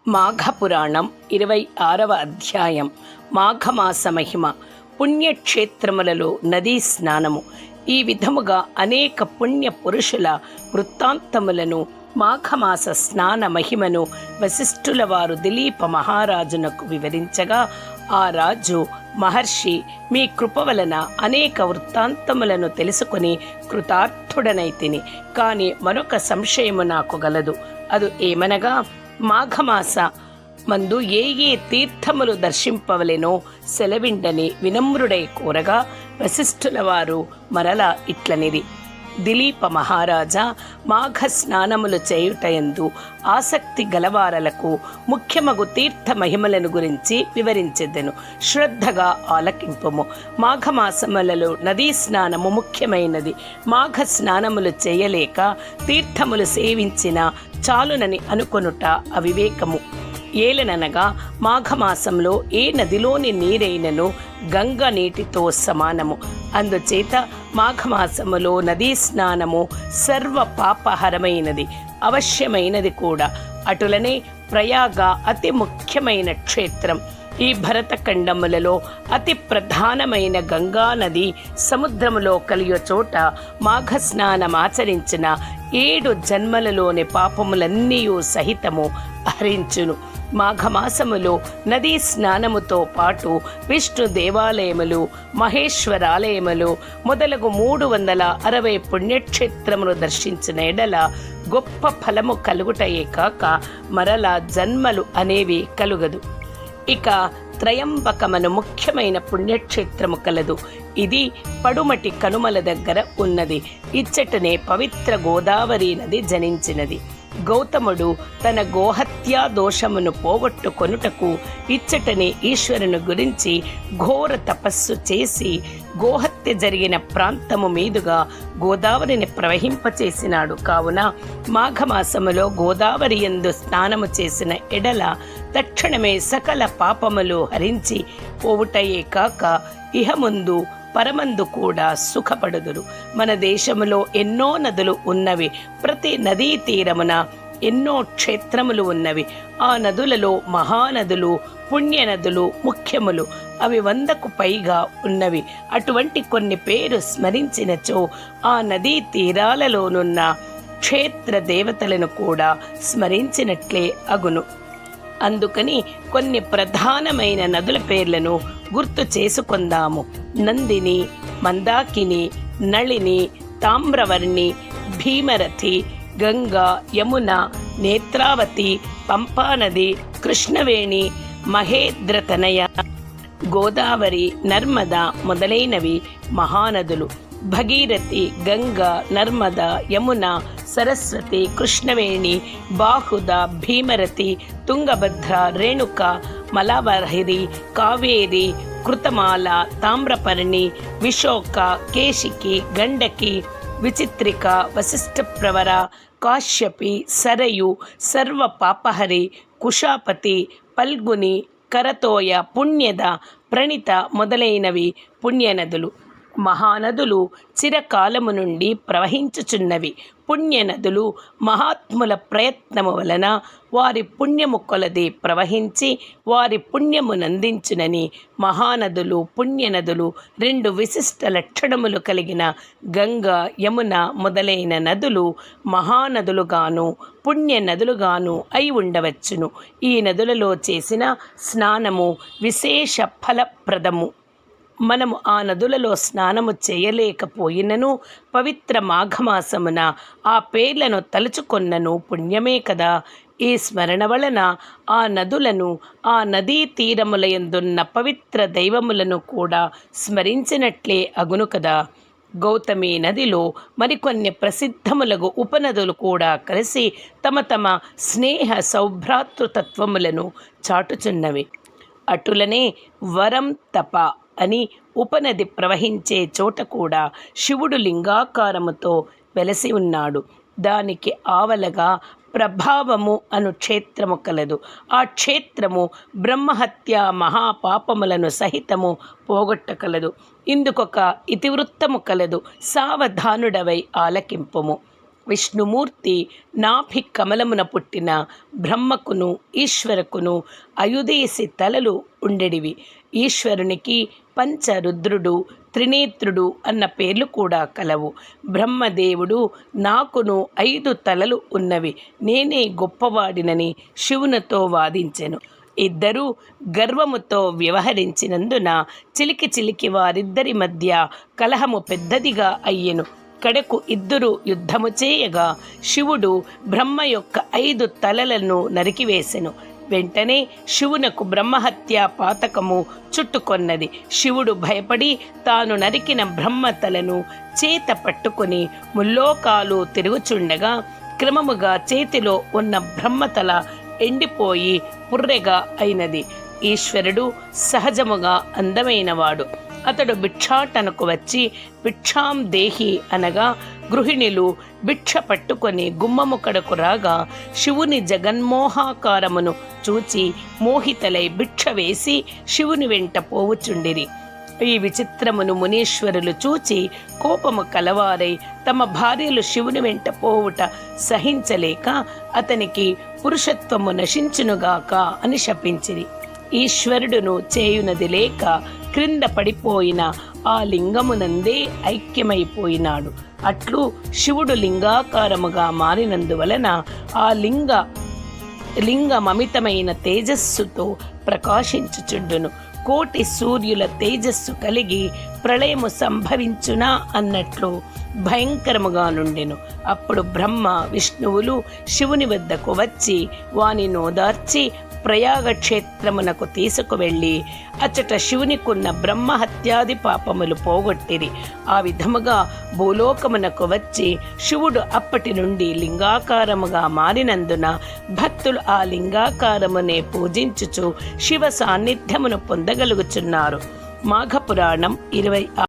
మాఘపురాణం 26వ అధ్యాయం మాఘమాస మహిమ. పుణ్యక్షేత్రములలో నదీ స్నానము. ఈ విధముగా అనేక పుణ్య పురుషుల వృత్తాంతములను మాఘమాస స్నాన మహిమను వశిష్ఠుల వారు దిలీప మహారాజునకు వివరించగా, ఆ రాజు, మహర్షి, మీ కృప వలన అనేక వృత్తాంతములను తెలుసుకుని కృతార్థుడనైతిని. కాని మరొక సంశయము నాకు గలదు. అది ఏమనగా, మాఘమాస మందు ఏ ఏ తీర్థములు దర్శింపవలెనో సెలవిండని వినమ్రుడై కోరగా, వశిష్ఠుల వారు మరలా ఇట్లనిరి: దిలీప మహారాజా, మాఘ స్నానములు చేయుటయందు ఆసక్తి గలవారలకు ముఖ్యమగు తీర్థ మహిమలను గురించి వివరించెదను. శ్రద్ధగా ఆలకింపుము. మాఘమాసములలో నదీ స్నానము ముఖ్యమైనది. మాఘ స్నానములు చేయలేక తీర్థములు సేవించిన చాలునని అనుకొనుట అవివేకము. ఏలననగా మాఘమాసంలో ఏ నదిలోని నీరైనను గంగ నీటితో సమానము. అందుచేత మాఘమాసములో నదీ స్నానము సర్వ పాపహరమైనది, అవశ్యమైనది కూడా. అటులనే ప్రయాగ అతి ముఖ్యమైన క్షేత్రం. ఈ భరతఖండములలో అతి ప్రధానమైన గంగా నది సముద్రములో కలియో చోట మాఘస్నానమాచరించిన 7 జన్మలలోని పాపములన్నీ సహితము హరించును. మాఘమాసములో నదీ స్నానముతో పాటు విష్ణు దేవాలయములు, మహేశ్వరాలయములు మొదలగు 360 పుణ్యక్షేత్రములు దర్శించిన ఎడల గొప్ప ఫలము కలుగుటయే కాక మరలా జన్మలు అనేవి కలుగదు. ఇక త్రయంబకమను ముఖ్యమైన పుణ్యక్షేత్రము కలదు. ఇది పడుమటి కనుమల దగ్గర ఉన్నది. ఇచ్చటనే పవిత్ర గోదావరి నది జనించినది. గౌతముడు తన గోహత్యా దోషమును పోగొట్టుకొనుటకు ఇచ్చటనే ఈశ్వరుని గురించి ఘోర తపస్సు చేసి గోహత్య జరిగిన ప్రాంతము మీదుగా గోదావరిని ప్రవహింపచేసినాడు. కావున మాఘమాసములో గోదావరి యందు స్నానము చేసిన ఎడల తక్షణమే సకల పాపములు హరించి పోవుటయే కాక ఇహముందు పరమందు కూడా సుఖపడుదురు. మన దేశములో ఎన్నో నదులు ఉన్నవి. ప్రతి నదీ తీరమున ఎన్నో క్షేత్రములు ఉన్నవి. ఆ నదులలో మహానదులు, పుణ్యనదులు ముఖ్యములు. అవి 100కు పైగా ఉన్నవి. అటువంటి కొన్ని పేరు స్మరించినచో ఆ నదీ తీరాలలోనున్న క్షేత్ర దేవతలను కూడా స్మరించినట్లే అగును. అందుకని కొన్ని ప్రధానమైన నదుల పేర్లను గుర్తు చేసుకొందాము. నందిని, మందాకిని, నళిని, తామ్రవర్ణి, భీమరథి, గంగా, యమున, నేత్రావతి, పంపానది, కృష్ణవేణి, మహేంద్రతనయ, గోదావరి, నర్మద మొదలైనవి మహానదులు. భగీరథి, గంగా, నర్మద, యమున, సరస్వతి, కృష్ణవేణి, బాహుద, భీమరథి, తుంగభద్ర, రేణుక, మలవర్హిరి, కావేరి, కృతమాల, తామ్రపర్ణి, విశోక, కేశికి, గండకి, విచిత్రిక, వశిష్ఠప్రవర, కాశ్యపి, సరయు, సర్వ పాపహరి, కుశాపతి, పల్గుని, కరతోయ, పుణ్యద, ప్రణిత మొదలైనవి పుణ్యనదులు. మహానదులు చిరకాలము నుండి ప్రవహించుచున్నవి. పుణ్యనదులు మహాత్ముల ప్రయత్నము వలన వారి పుణ్యము కొలది ప్రవహించి వారి పుణ్యమునందించునని మహానదులు, పుణ్యనదులు 2 విశిష్ట లక్షణములు కలిగిన గంగా, యమున మొదలైన నదులు మహానదులుగాను పుణ్యనదులుగాను అయి ఉండవచ్చును. ఈ నదులలో చేసిన స్నానము విశేష ఫలప్రదము. మనము ఆ నదులలో స్నానము చేయలేకపోయినను పవిత్ర మాఘమాసమున ఆ పేర్లను తలుచుకొన్నను పుణ్యమే కదా. ఈ స్మరణ వలన ఆ నదులను, ఆ నదీ తీరములయందున్న పవిత్ర దైవములను కూడా స్మరించినట్లే అగును కదా. గౌతమి నదిలో మరికొన్ని ప్రసిద్ధములగు ఉపనదులు కూడా కలిసి తమ తమ స్నేహ సౌభ్రాతృతత్వములను చాటుచున్నవి. అటులనే వరం తప అని ఉపనది ప్రవహించే చోట కూడా శివుడు లింగాకారముతో వెలసి ఉన్నాడు. దానికి ఆవలగా ప్రభావము అను క్షేత్రము కలదు. ఆ క్షేత్రము బ్రహ్మహత్య మహాపాపములను సహితము పోగొట్టగలదు. ఇందుకొక ఇతివృత్తము కలదు. సావధానుడవై ఆలకింపుము. విష్ణుమూర్తి నాభి కమలమున పుట్టిన బ్రహ్మకును ఈశ్వరకును అయుధేసి తలలు ఉండెడివి. ఈశ్వరునికి పంచరుద్రుడు, త్రినేత్రుడు అన్న పేర్లు కూడా కలవు. బ్రహ్మదేవుడు నాకును 5 తలలు ఉన్నవి, నేనే గొప్పవాడినని శివునితో వాదించెను. ఇద్దరూ గర్వముతో వ్యవహరించినందున చిలికి వారిద్దరి మధ్య కలహము పెద్దదిగా అయ్యెను. కడకు ఇద్దరు యుద్ధము చేయగా శివుడు బ్రహ్మ యొక్క 5 తలలను నరికివేసెను. వెంటనే శివునకు బ్రహ్మహత్య పాతకము చుట్టుకొన్నది. శివుడు భయపడి తాను నరికిన బ్రహ్మ తలను చేత పట్టుకుని ముల్లోకాలు తిరుగుచుండగా క్రమముగా చేతిలో ఉన్న బ్రహ్మతల ఎండిపోయి పుర్రెగా అయినది. ఈశ్వరుడు సహజముగా అందమైనవాడు. అతడు భిక్షాటనకు వచ్చి భిక్షాం దేహి అనగా గృహిణులు భిక్ష పట్టుకొని గుమ్మము కడకు రాగా శివుని జగన్మోహాకారమును చూచి మోహితలై భిక్ష వేసి శివుని వెంట పోవుచుండిరి. ఈ విచిత్రమును మునీశ్వరులు చూచి కోపము కలవారై తమ భార్యలు శివుని వెంట పోవుట సహించలేక అతనికి పురుషత్వము నశించునుగాక అని శపించిరి. ఈశ్వరుడును చేయునది లేక క్రింద పడిపోయిన ఆ లింగమునందే ఐక్యమైపోయినాడు. అట్లు శివుడు లింగాకారముగా మారినందువలన ఆ లింగమమితమైన తేజస్సుతో ప్రకాశించుచుండును. 1,000,000 సూర్యుల తేజస్సు కలిగి ప్రళయము సంభవించునా అన్నట్లు భయంకరముగా నుండెను. అప్పుడు బ్రహ్మ విష్ణువులు శివుని వద్దకు వచ్చి వాని నోదార్చి ప్రయాగక్షేత్రమునకు తీసుకువెళ్ళి అచ్చట శివునికున్న బ్రహ్మహత్యాది పాపములు పోగొట్టిరి. ఆ విధముగా భూలోకమునకు వచ్చి శివుడు అప్పటి నుండి లింగాకారముగా మారినందున భక్తులు ఆ లింగాకారమునే పూజించుచు శివ సాన్నిధ్యమును పొందగలుగుచున్నారు. మాఘపురాణం 26.